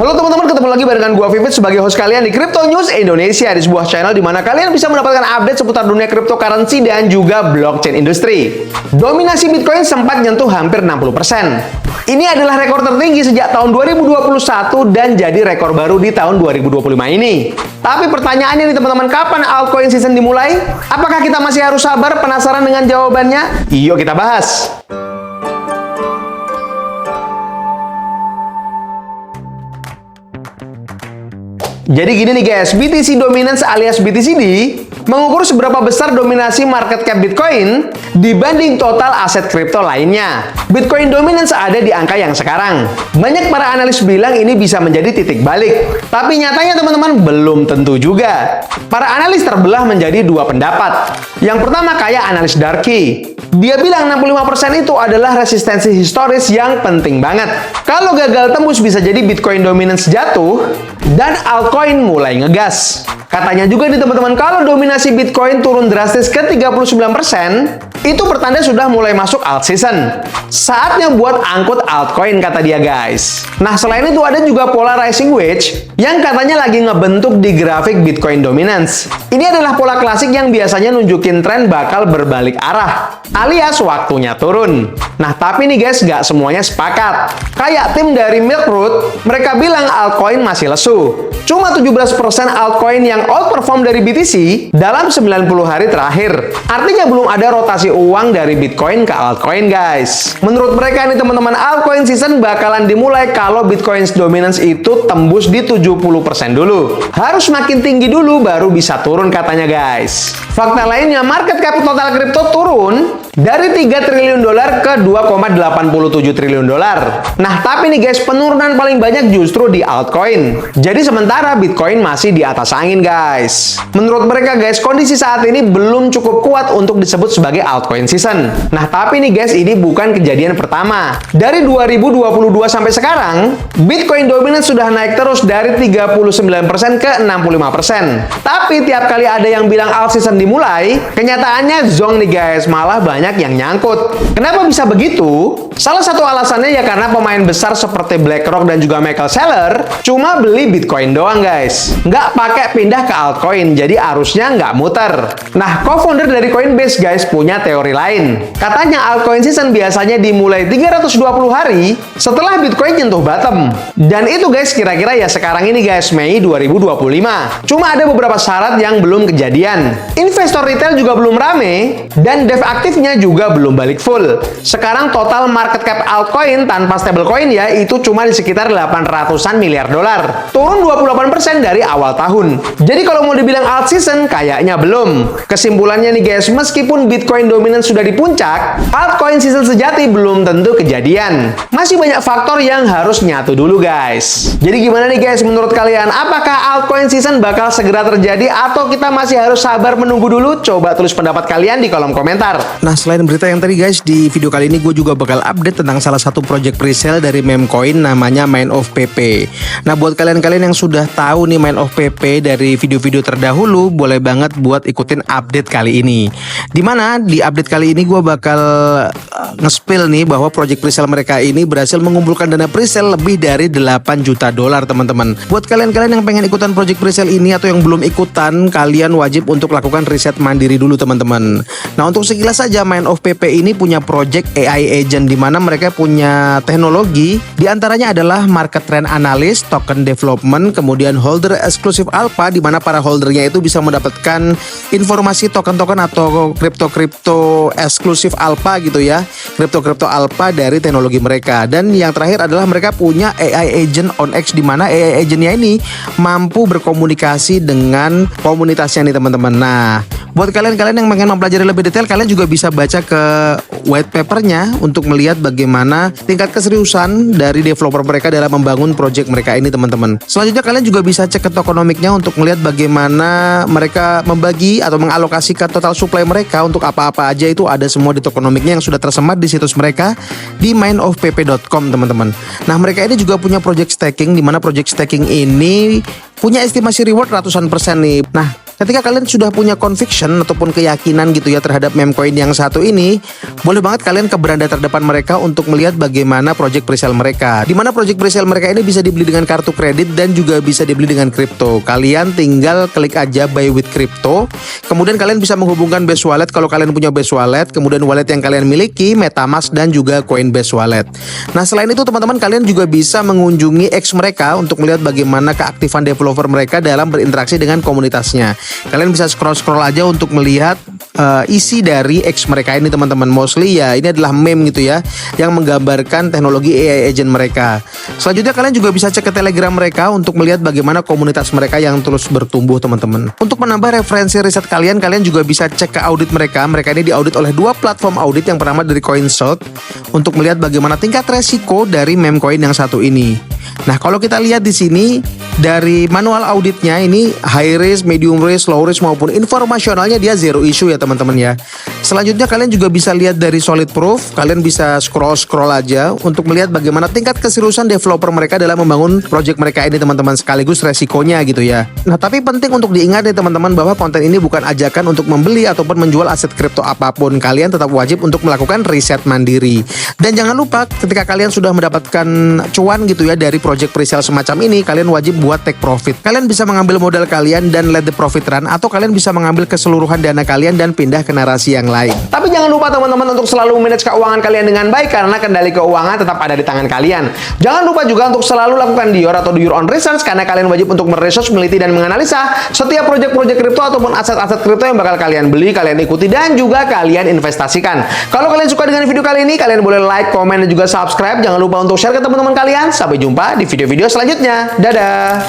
Halo teman-teman, ketemu lagi barengan gua Vivit sebagai host kalian di Crypto News Indonesia, di sebuah channel di mana kalian bisa mendapatkan update seputar dunia cryptocurrency dan juga blockchain industri. Dominasi Bitcoin sempat nyentuh hampir 60%. Ini adalah rekor tertinggi sejak tahun 2021 dan jadi rekor baru di tahun 2025 ini. Tapi pertanyaannya nih teman-teman, kapan altcoin season dimulai? Apakah kita masih harus sabar? Penasaran dengan jawabannya? Yuk kita bahas. Jadi gini nih guys, BTC Dominance alias BTCD mengukur seberapa besar dominasi market cap Bitcoin dibanding total aset kripto lainnya. Bitcoin Dominance ada di angka yang sekarang. Banyak para analis bilang ini bisa menjadi titik balik. Tapi nyatanya teman-teman belum tentu juga. Para analis terbelah menjadi dua pendapat. Yang pertama kayak analis Darky. Dia bilang 65% itu adalah resistensi historis yang penting banget. Kalau gagal tembus bisa jadi Bitcoin Dominance jatuh dan altcoin mulai ngegas. Katanya juga nih teman-teman, kalau dominasi Bitcoin turun drastis ke 39%, itu pertanda sudah mulai masuk alt season. Saatnya buat angkut altcoin, kata dia guys. Nah, selain itu ada juga pola rising wedge yang katanya lagi ngebentuk di grafik Bitcoin Dominance. Ini adalah pola klasik yang biasanya nunjukin tren bakal berbalik arah, alias waktunya turun. Nah, tapi nih guys, nggak semuanya sepakat. Kayak tim dari Milk Root, mereka bilang altcoin masih lesu. Cuma 17% altcoin yang outperform dari BTC dalam 90 hari terakhir. Artinya belum ada rotasi uang dari Bitcoin ke altcoin guys. Menurut mereka nih teman-teman, altcoin season bakalan dimulai kalau Bitcoin Dominance itu tembus di 70% dulu. Harus makin tinggi dulu baru bisa turun katanya guys. Fakta lainnya, market cap total kripto turun dari 3 triliun dolar ke 2,87 triliun dolar. Nah, tapi nih guys, penurunan paling banyak justru di altcoin. Jadi sementara Bitcoin masih di atas angin guys. Menurut mereka guys, kondisi saat ini belum cukup kuat untuk disebut sebagai altcoin season. Nah, tapi nih guys, ini bukan kejadian pertama. Dari 2022 sampai sekarang, Bitcoin Dominance sudah naik terus dari 39% ke 65%. Tapi tiap kali ada yang bilang alt season dimulai, kenyataannya zonk nih guys, malah banyak yang nyangkut. Kenapa bisa begitu? Salah satu alasannya ya karena pemain besar seperti BlackRock dan juga Michael Saylor cuma beli Bitcoin doang guys, nggak pakai pindah ke altcoin, jadi arusnya nggak muter. Nah, co-founder dari Coinbase guys punya teori lain. Katanya altcoin season biasanya dimulai 320 hari setelah Bitcoin nyentuh bottom. Dan itu guys kira-kira ya sekarang ini guys, Mei 2025. Cuma ada beberapa syarat yang belum kejadian. Investor retail juga belum rame dan dev aktifnya juga belum balik full. Sekarang total market cap altcoin tanpa stablecoin ya itu cuma di sekitar 800-an miliar dolar. Turun 28% dari awal tahun. Jadi kalau mau dibilang alt season kayaknya belum. Kesimpulannya nih guys, meskipun Bitcoin Dominance sudah di puncak, altcoin season sejati belum tentu kejadian. Masih banyak faktor yang harus nyatu dulu guys. Jadi gimana nih guys menurut kalian? Apakah altcoin season bakal segera terjadi atau kita masih harus sabar menunggu dulu? Coba tulis pendapat kalian di kolom komentar. Nah, selain berita yang tadi guys, di video kali ini gue juga bakal update tentang salah satu project presale dari meme coin namanya Mind of PP. Nah, buat kalian-kalian yang sudah tahu nih Mind of PP dari video-video terdahulu, boleh banget buat ikutin update kali ini. Dimana di update kali ini gue bakal nge-spill nih bahwa project presale mereka ini berhasil mengumpulkan dana presale lebih dari 8 juta dolar teman-teman. Buat kalian-kalian yang pengen ikutan project presale ini atau yang belum ikutan, kalian wajib untuk lakukan riset mandiri dulu teman-teman. Nah, untuk sekilas saja Mind of PP ini punya project AI agent di mana mereka punya teknologi, di antaranya adalah market trend analyst, token development, kemudian holder exclusive alpha di mana para holdernya itu bisa mendapatkan informasi token-token atau kripto-kripto eksklusif alpha gitu ya. Kripto-kripto alpha dari teknologi mereka. Dan yang terakhir adalah mereka punya AI agent on X di mana AI agentnya ini mampu berkomunikasi dengan komunitasnya nih teman-teman. Nah, buat kalian-kalian yang pengen mempelajari lebih detail, kalian juga bisa baca ke white papernya untuk melihat bagaimana tingkat keseriusan dari developer mereka dalam membangun project mereka ini teman-teman. Selanjutnya kalian juga bisa cek ke tokenomics-nya untuk melihat bagaimana mereka membagi atau mengalokasikan total supply mereka untuk apa-apa aja, itu ada semua di tokenomics-nya yang sudah tersemat di situs mereka di mindofpp.com teman-teman. Nah, mereka ini juga punya project staking di mana project staking ini punya estimasi reward ratusan persen nih. Nah, Ketika kalian sudah punya conviction ataupun keyakinan gitu ya terhadap meme coin yang satu ini, boleh banget kalian ke beranda terdepan mereka untuk melihat bagaimana project presale mereka. Di mana project presale mereka ini bisa dibeli dengan kartu kredit dan juga bisa dibeli dengan kripto. Kalian tinggal klik aja buy with crypto. Kemudian kalian bisa menghubungkan Base Wallet kalau kalian punya Base Wallet, kemudian wallet yang kalian miliki, MetaMask dan juga Coinbase Wallet. Nah, selain itu teman-teman, kalian juga bisa mengunjungi X mereka untuk melihat bagaimana keaktifan developer mereka dalam berinteraksi dengan komunitasnya. Kalian bisa scroll-scroll aja untuk melihat isi dari X mereka ini teman-teman. Mostly ya ini adalah meme gitu ya yang menggambarkan teknologi AI agent mereka. Selanjutnya kalian juga bisa cek ke Telegram mereka untuk melihat bagaimana komunitas mereka yang terus bertumbuh teman-teman. Untuk menambah referensi riset kalian juga bisa cek ke audit mereka. Mereka ini diaudit oleh dua platform audit yang pertama dari CoinSource untuk melihat bagaimana tingkat resiko dari meme coin yang satu ini. Nah, kalau kita lihat di sini dari manual auditnya ini high risk, medium risk, low risk maupun informasionalnya dia zero issue ya teman-teman ya. Selanjutnya kalian juga bisa lihat dari solid proof. Kalian bisa scroll aja untuk melihat bagaimana tingkat keseriusan developer mereka dalam membangun project mereka ini teman-teman, sekaligus resikonya gitu ya. Nah, tapi penting untuk diingat nih teman-teman bahwa konten ini bukan ajakan untuk membeli ataupun menjual aset kripto apapun. Kalian tetap wajib untuk melakukan riset mandiri. Dan jangan lupa ketika kalian sudah mendapatkan cuan gitu ya dari project presale semacam ini, kalian wajib buat take profit. Kalian bisa mengambil modal kalian dan let the profit run, atau kalian bisa mengambil keseluruhan dana kalian dan pindah ke narasi yang lain. Tapi jangan lupa teman-teman untuk selalu manage keuangan kalian dengan baik, karena kendali keuangan tetap ada di tangan kalian. Jangan lupa juga untuk selalu lakukan your atau do your own research, karena kalian wajib untuk meresearch, meneliti dan menganalisa setiap proyek-proyek kripto ataupun aset-aset kripto yang bakal kalian beli, kalian ikuti dan juga kalian investasikan. Kalau kalian suka dengan video kali ini, kalian boleh like, komen dan juga subscribe. Jangan lupa untuk share ke teman-teman kalian. Sampai jumpa di video-video selanjutnya. Dadah.